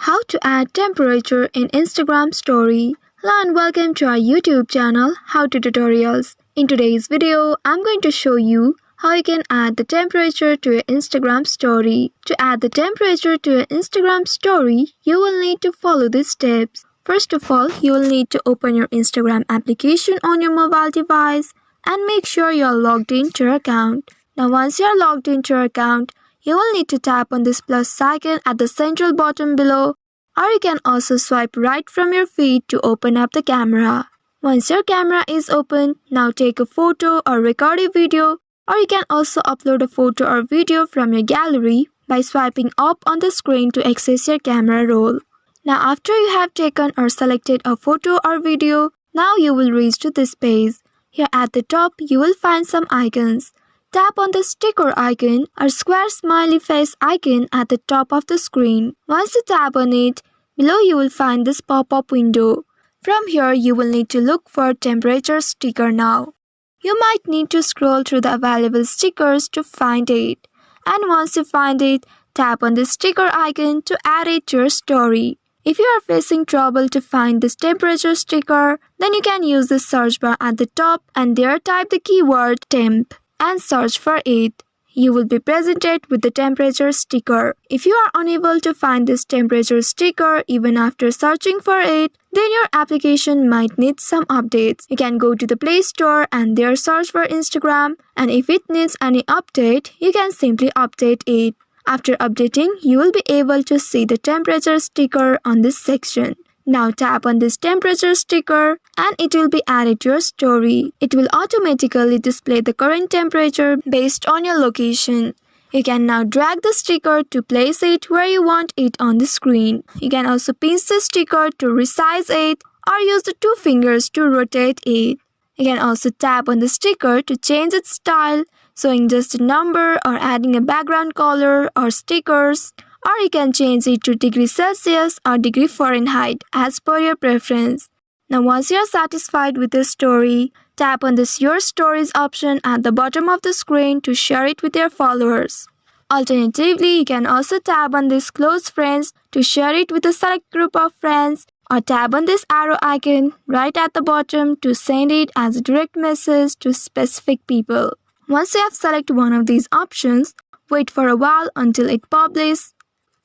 How to add temperature in Instagram story. Hello and welcome to our YouTube channel How to Tutorials. In today's video, I'm going to show you how you can add the temperature to your Instagram story. To add the temperature to your Instagram story, you will need to follow these steps. First of all, you will need to open your Instagram application on your mobile device and make sure you are logged into your account. Now once you are logged into your account, you will need to tap on this plus icon at the central bottom below, or you can also swipe right from your feed to open up the camera. Once your camera is open, now take a photo or record a video, or you can also upload a photo or video from your gallery by swiping up on the screen to access your camera roll. Now after you have taken or selected a photo or video, now you will reach to this page. Here at the top, you will find some icons. Tap on the sticker icon or square smiley face icon at the top of the screen. Once you tap on it, below you will find this pop-up window. From here, you will need to look for temperature sticker now. You might need to scroll through the available stickers to find it. And once you find it, tap on the sticker icon to add it to your story. If you are facing trouble to find this temperature sticker, then you can use the search bar at the top and there type the keyword temp and search for it. You will be presented with the temperature sticker. If you are unable to find this temperature sticker even after searching for it, then your application might need some updates. You can go to the Play Store and there search for Instagram, and if it needs any update, you can simply update it. After updating, you will be able to see the temperature sticker on this section. Now tap on this temperature sticker and it will be added to your story. It will automatically display the current temperature based on your location. You can now drag the sticker to place it where you want it on the screen. You can also pinch the sticker to resize it or use the two fingers to rotate it. You can also tap on the sticker to change its style, showing just a number or adding a background color or stickers. Or you can change it to degree Celsius or degree Fahrenheit as per your preference. Now once you are satisfied with your story, tap on this Your Stories option at the bottom of the screen to share it with your followers. Alternatively, you can also tap on this Close Friends to share it with a select group of friends, or tap on this arrow icon right at the bottom to send it as a direct message to specific people. Once you have selected one of these options, wait for a while until it publishes.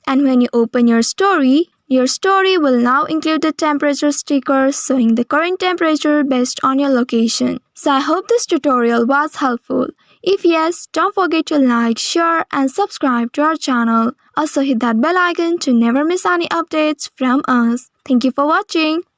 And when you open your story will now include the temperature sticker showing the current temperature based on your location. So I hope this tutorial was helpful. If yes, don't forget to like, share and subscribe to our channel. Also hit that bell icon to never miss any updates from us. Thank you for watching.